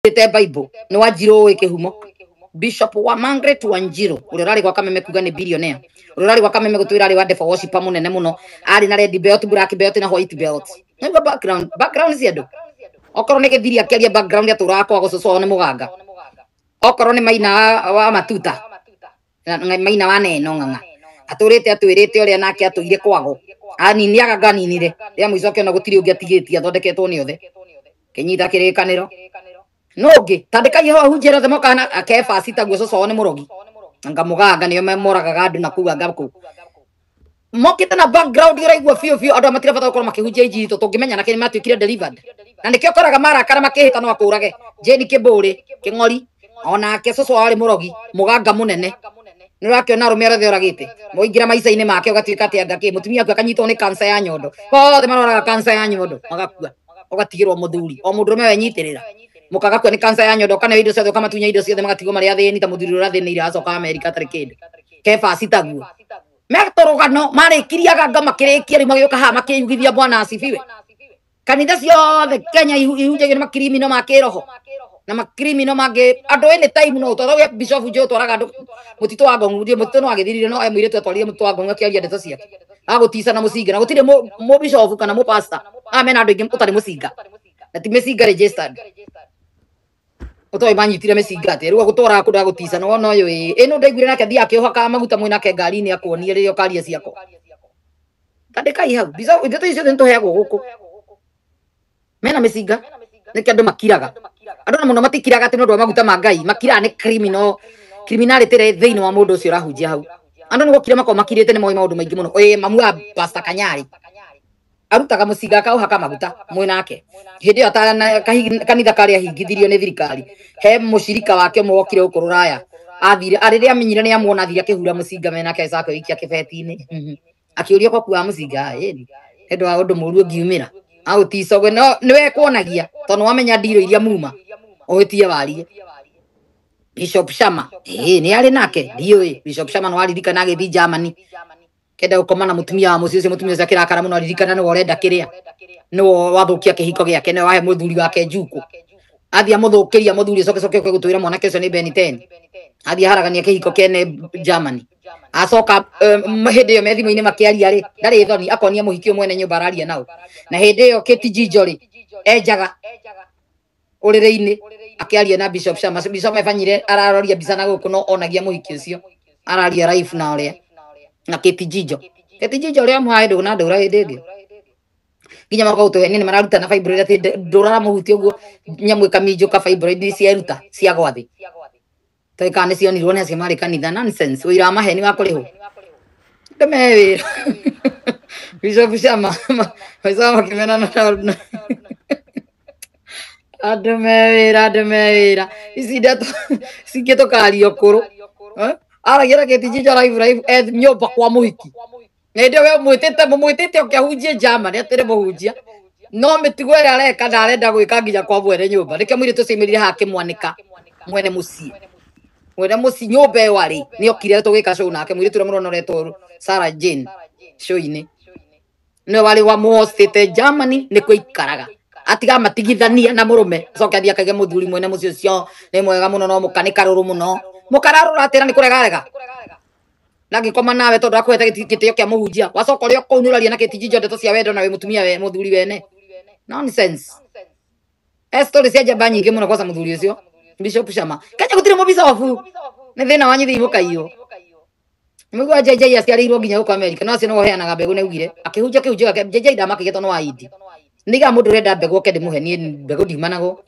Te Bible no Wanjiru ikihumo Bishop wa Margaret Wanjiru urarari kwa Kameme kuga ni billionaire urarari kwa Kameme gutwira ari wa defa worship munene muno ari na red belt black belt na white belt ngo background cia okorwo ni githiri akiaria background ya turakwa gucuco ni muganga okorwo ni maina wa matuta na maina wa neno nganga aturite atwirite uria nake atuire kwago anini aganinire ria muico kiona gutiri ungi atigitie athondeketwo ni othe kinyita kirikaniro noge tandika yeho hunjera themo kana akefa sita gucuco ni murogi anga muganga niyo memoraga andu na kuga ngaku mokite na background iraigua fio andu amatira bata gukora makihunjia injito tungimenya na kini matwikire delivered na nikio koraga marakara makihita no akurage Jane Kiburi King'ori ona ke cucu ari murogi muganga munene nirakiona rumera the oragite muingira maica-ini make ugatwika ati anga mutumia aku akanyitwo ni cancer ya nyondo othe maroraga cancer ya nyondo magakua ugatigirwo muthuri o mundu rume wenyitirira mukagakua ni cancer ya nyondo kana indo ciothe kamatunya indo ciothe magatigwo mari athini ta muthuri urathini acoka America tari kindi kefa sitaguo metorogano marikiriaga nga makirikia ri magioka ha makiyugithia bwana asifiwe kanitha ciothe Kenya ihunjagia ni makrimino ma kiroho na makrimino mage andu ene time no totho bishop jo twaraga andu mutito wa gongu ndi mutito no agithirire no ai mwire twatwarire mutu wa gongu akiaria ndeto ciake agutisa na musinga na gutire mo bishop kana mo pastor amen andu ingi utari musinga na ti musinga registered utoi manyitire musinga ati riu gutora kuda gutisa no no yo ino ndaiguire nake thia akiohaka maguta mwina ke ngari ni akuonie ririo karia ciako tandika ihau bishop ndeto icio nto heago guku mena musinga niki andu makiraga andu na muno matikiraga ati no ndo maguta ma ngai makira ni criminality re thiini wa mundu ucio rahunjia hau andu ni gukira mako makirite ni moi maundu maingi muno mamu wa Pastor Kanyari arutaga musinga ka uhaka maguta mwinake hindi ata kanitha karia hingithirio ni thirikari he mushirika wake mwokire uko Ruraya athire ariria amenyire ni amuona athire akihura musinga mena ke sako ikia kibeti-ini akiuria kwa kuwa musinga endo wa undu muru ngiumira au ticogwe no niwe kuonagia tondu wamenya ndiro iria muma ohitie warie Bishop Shama ni ari nake ndiwe Bishop Shama no aririkana agithi Germany kenda ukomana mutumia wa mucio mutumia kirakara muno aririkana no orenda kiria no wathukia kihiko giake no wahe muthuri wake njuku athia muthukiria muthuri coke gutwira mwana keso ni Ben 10 athia haragania kihiko kene Germany acoka hindi yo methimu-ini makiaria ri ndari thoni akonia muhikio mwene nyumba araria nao na hindi yo Kitijinjo ri enjaga urire-ini akiaria na Bishop Shama Bishop efanyire araroria bica na guku no onagia muhikio ucio araria live na uria na Kitijinjo ri amhae ndu na ndura hindi ngi nginya makauto nini mararuta na fibroid ati ndurara muhuti uguo nyamu kaminjo ka fibroid ni ciaruta cia gwathi toikane cionirwo ni acio mari kanitha nonsense uira maheni wa kuriho ndemewira Bishop Shama maisama kimena na ademewira isi dato singeto kario kuru aragira Kitijinjo live nyumba kwa muhiki na ndio we mwitete ukihunjia Germany atire muhunjia no mitigo ria areka ndarenda gwika nginya kwa mwene nyumba reke mwire tucimirire hake mwanika mwene muci nyumba iyo ari ni okire tugika show nake mwire tura muronoretwo Sarah Jane show-ini no wali wa muhostete Germany ni kuikaraga atiga matigithania na murume coke athia kage muthuri mwene muci ucio ni mwega muno no mukanika ruru muno mukararura atira ni kurega nagi koma nawe tondu akwete gitio kia muhunjia wacoka rio kunuraria na Kitijinjo ndeto cia wendo na we mutumia we muthuri wene nonsense story cia jamba nyingi muno kwa muthuri ucio Bishop Shama Kenya gutire mubisa wafu ni thina wanyithi imukaio mugwa JJ aciarirwo nginya huko America no acio no heanaga mbegu ne ugire akihunjia kihunjia JJ ndamakige tono wa idi niga mundu renda mbegu oke ndimuhenie mbegu ndimanago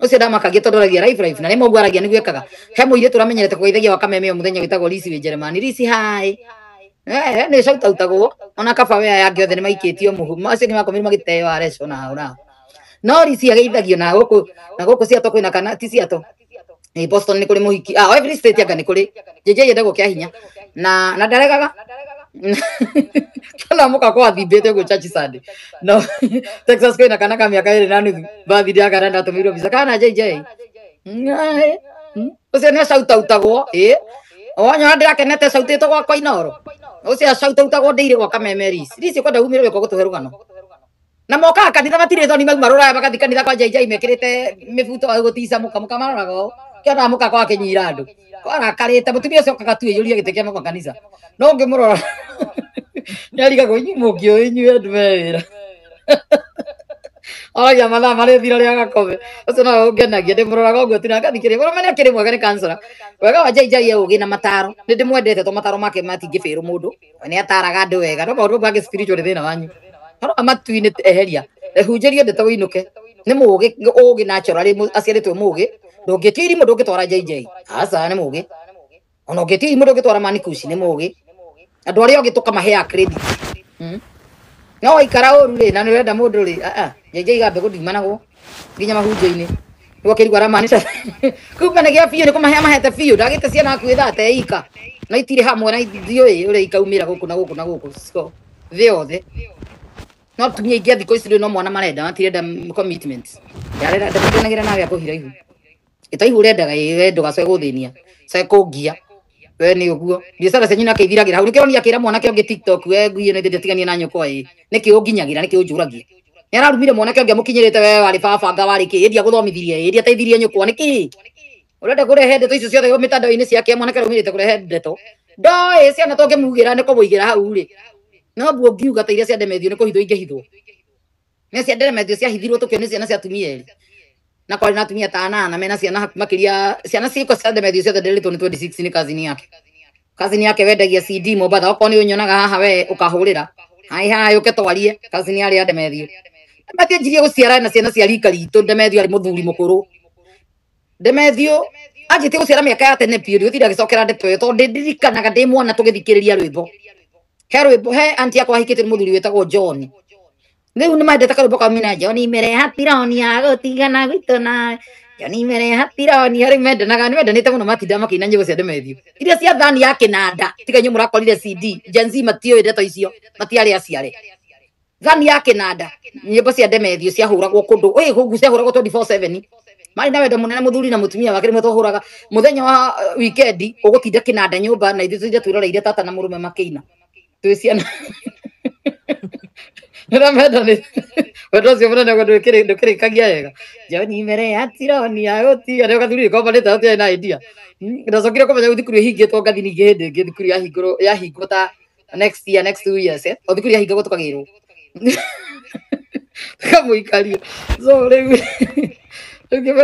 ucio ndamakagia tondu aragia live na nimo gwaragia niguo ekaga he muire turamenyerete kugeithagia wa Kameme muthenya witagwo Lisi we Jeremani Lisi hai ni shauta utagwo ona kaba we yangi othe ni maikitio muhu macio ni makomire magiteo areco na no Lisi ageithagio na guku ciato kwina kana ti ciato Boston ni kuri muhiki every state anga ni kuri JJ yendagwo kia hinya na ndaregaga kana muka kwa thibete go church Sunday no Texas kwina kana ka miaka iri na nuthu bathi dia karenda tumirwo visa kana JJ ucio ni shauta utagwo onya ndirakenete shautito gwa Inoro ucio shauta utagwo ndeire gwa Kameme Lisi kwenda umirwo ko gutuherugano na moka kanitha matire thoni mau marora bakathi kanitha kwa JJ mekirite mibuto gutisa muka marago kiona muka kwa kinyira andu kwara karite mutumia ucio kagatu yuria gite kia muka kanitha no ngimurora nyariga go inyumukio inyu andu mewira ya mathaa marä thira rä agakome å no ngenagia ndä må roraga å guo tinangathikä rä må mene akä rä mwega nä kansora wega wa jaijai å gä na mataro nä ndä mwendete to mataro make matingä bä rå må ndå nä ataraga andå wega no maå ndå mangä spiritual thä na wanyu harå matuinä eheria ehunjä rie ndete wä inå ke nä må gä å gä naturally aciarä two må gä ndå ngä tia irimå ndå ngä twara jaijai aca nä må gä ona å ngä tia irimå ndå ngä twara manikuci nä må gä andå arä a å gä tå kamahea credit no waikara uru ri na nä wenda må ndå rä JJ gambe gå ndimanagwo nginya mahunjä-inä nä kä rigwo aramanica kuma nä gä a biå nä kå mahea mahete biå ndagä te ciana akuä thate ika na itirä hamwe na ithiå å rä a ikaumä ra gå kå na gå kå na gå kå thä yothe no atumia ingä a thikå ici no mwana marenda matirenda commitment yarenda ndämänagä ra nawe akå hiraihu ä taihu rendaga wendo gacoe gå thä nia coe kå ngia we nä å guo biacara cenyu nakä ithiragä ra hau nä kä ronia akä ra mwanake å ngä TikTok we nguie nä ndä tiganie na nyåkwa ä nä kä å nginyagä ra nä kä å njå ragia nä ararumire mwanake å ngä amå kinyä rä te we warä babanga warä kä ändia gå thomithirie ändia teithirie nyåkwa nä kä å renda kå rehe ndeto icio ciothe mä tandao-inä ciake mwanake raumä rä te kå rehe ndeto ndoä ciana to ngä mugä ra nä kå må igä ra hau rä no mbuo ngiuga ta iria cia ndemethio nä kå hithwo ingä hithwo nä cia ndemethio ciahithirwo tå kä nä ciana cia atumia erä na kwarä na atumia tanana mena ciana makä ria ciana ciäko cia ndemethio ciothe ndärä two nä 26 nä kazini yake wendagia CD Mombatha okorwo nä å nyonaga haha we å kahå rä ra hai å ke twarie kazini arä a ndemethio matianjirie gå ciara na ciana cia rika ritå ndemethio arä må thuri må kå rå ndemethio anjä tie gå ciara mä aka ya tene piå rä å thiri agä cokera ndeto ä yo tondå ndä ndirikanaga ndä mwana tå gä thikä rä ria rwä mbo he rwä mbo he anti yakwa hikä te nä må thuri wä tagwo John rä u nä mandete karwä mbo kamina John mereha tironia gå tigana gwitå na John mereha tironia rä mendanaga nä mendanä te må no matinda makä ina nyä gå cia ndemethio iria cia thani ya kä nanda tiga inyuä må rakorire CD Gen Z matiå ndeto icio matiarä aciare thani ya kä nanda nyä mbo cia ndemethio ciahå ragwo kå ndå ä gå gu ciahå ragwo 24/7 marä na wendo må nene må thuri na må tumia wake rä mwe twahå raga må thenya wa wikendi å gå tinda kä nanda nyå mba na ithuä tå twä roreire tata na må rå me makä ina twä ciana nä ramenda nä wendo å cio må nene ndå kä rä kagia wega John mereha tironia gå tiga nä gathuri kombanä te atä na idea ndacokire kå menya gå thikuru ä hingä two ngathi ningä hä ndä ä ngä thikuru yahingwo ta next 2 years o thikuru yahingagwo tå kagä rwo kamå ikaria so rä u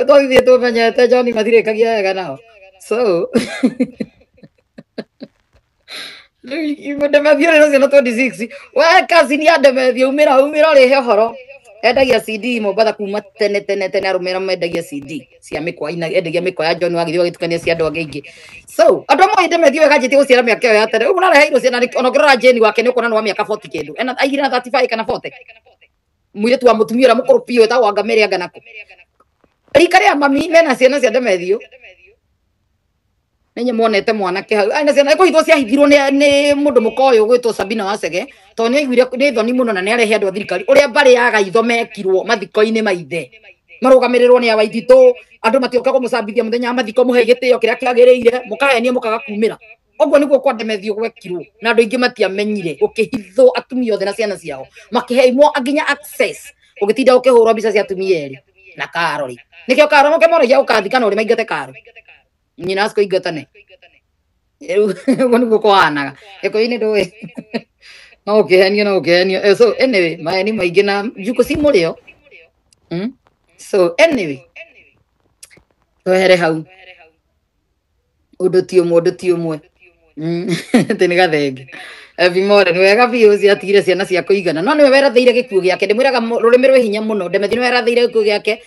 twathiä tå menyete John mathirä kagia wega nao so ndemethio rä ciana 26 we kazini ya ndemethio umä ra rä he horo endagia CD Mombatha kuma tene arå mera mendagia CD cia mä kwa endagia mä kwa ya John wagä thiä wagä tukania cia andå angä ingä so andå amwe ndemethio wega njä tie gå ciara mä aka ä yo ya tene å må nareheirwo ciana ona å ngä rora Jane wake nä å kona nä wa mä aka 40 kä ndå aigire na 35 kana 40 mwä rä tu wa må tumia å rä a må kå rå piå etagwo anga mä rä anganakå rika rä a mami mena ciana cia ndemethio nä nyä monete mwanake hau na ciana kå hithwo ciahithirwo nä må ndå må ka å yå gwä two Sabina Wacege tondå nä aiguire nä thoni må no na nä arehe andå a thirikari å rä a mbarä ya gaitho mekirwo mathiko-inä maithe marå gamä rä rwo nä a Waithitå andå matioka kå må cambithia må thenya wa mathiko må he gä tä o kä rä a kä agä rä ire må kahenia må kaga kumä ra å guo nä guo kwa ndemethio gwekirwo na andå aingä matiamenyire å kä hithwo atumia othe na ciana ciao makä heimwo nginya access å gä tinda å kä hå rwo mbica cia atumia erä na karori nä kä o karo må ke moragia å kathikana å rä maingate karo nyina aciko ingatane guo nä guo kåhanaga ä kå inä ndå no å kä henio so anyway maeni maingä na njukå ci må rä o so anyway twehere hau å ndå ti å mwe atä nä gathenge bimore nä wega biå ciatigire ciana cia kå igana no nä we werathä ire gä kuo gä ake ndä mwä raga rå rä mä rwä hinya må no ndemethio nä werathä ire gä kuo gä ake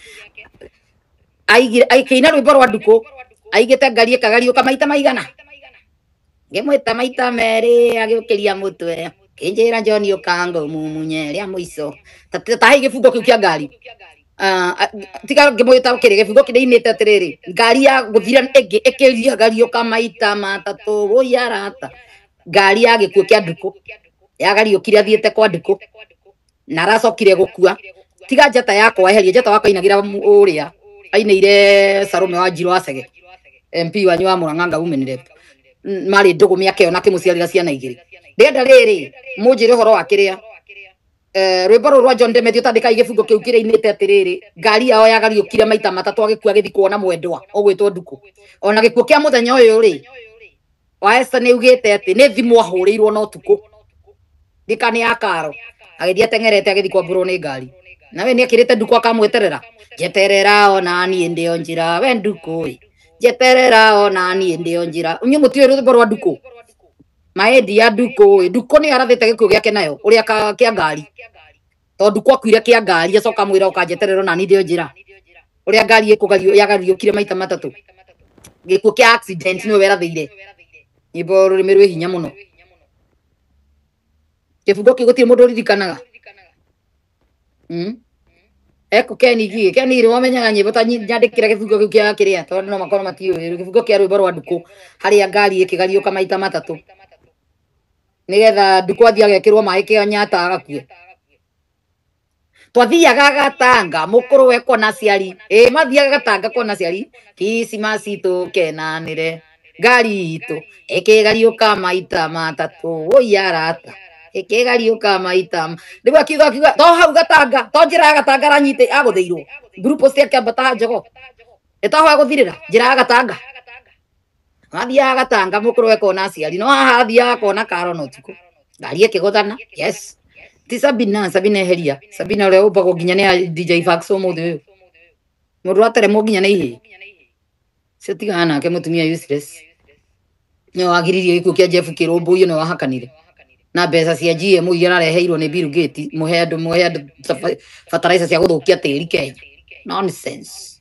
aikä ina rwä mbo rwa ndukå aigä te ngari äkagariå ka maita maigana ngä mwä ta maita merä agä å kä ria må twe kä njä ra John å kangå mumunye rä a må ico tahä gä bungo kä u kä a ngari tiga ngä mwä ta kä rä gä bungo kä ndä inä te atä rä rä ngari ya gå thira ĩngĩ ĩkä riagariå ka maita matatå gå yarata ngari ya gä kuo kä a ndukå yagariå kire athiä te kwa ndukå na aracokire gå kua tiga njata yakwa eherie njata wakwa ainagä ra å rä a ainä ire Salome Wanjiru Wacege MP wanyu wa Murang'a umenire marä ndå gå mä aka ä yo na kä må ciarä ra ciana igä rä ndä enda rä rä må njä re å horo wa kä rä a rwimbo rwa John Demethi utandika igifungo kiu kirainite atiriri ngari yao yagariukire maita matatu agikua agithikwo na mwendwa ogwitwo Nduku ona gikuo kia muthenya uyu ri wa Esther ni ugite ati ni thimu ahuriirwo no tuku ndikani ya Karo agithia tengerete agithikwo mburu ni ngari nawe ni akirite Nduku akamweterera jeterera ona ni ndio njira we Nduku jeterera ona ni ndio njira unyu mutio rwimbo rwa Nduku maendi ya Nduku ni arathite gikuo giake nayo uria kia ngari tondu kwa kwire kia ngari acoka mwira ukanjeterera na ni ndio njira uria ngari ikugario yagariukire maita matatu gikuo kia accident no werathire nyimbo rurimi rwi hinya muno kifungo kigutie mundu ririkanaga eko Keni ri wamenyaga nyimbo ta nyandikira kifungo kiu kia kiria tondu no makorwo matiyo kifungo kia rwimbo rwa Nduku haria ngari ikigariuka maita matatu nigetha Nduku athia agekirwo mai kia nyata agakue twathiaga Gatanga mukuru weko na ciari mathiaga Gatanga kona ciari kisimasi tukenanire ngari itu ikigariuka maita matatu oyarata ikigariuka maita ndigwa akiuga to hau Gatanga to njira Gatanga ranyite aguthiirwo grupo cia kiambata njogo etaho aguthirira njira Gatanga mathiaga Gatanga mukuru weko na ciari no hathia kona Karo no tuku ngari ikiguthana yes ti Sabina heria Sabina ule ubago nginya ni DJ Faxo muthu mundu ateremo nginya ni ihi setigana ke mutumia useless no agiririe gikuo kia Jeff Kirumbu uyu no wahakanire na mbeca cia GM uyu arareheirwo ni Bill Gates muhe andu fertilizer cia guthukia tiri Kenya nonsense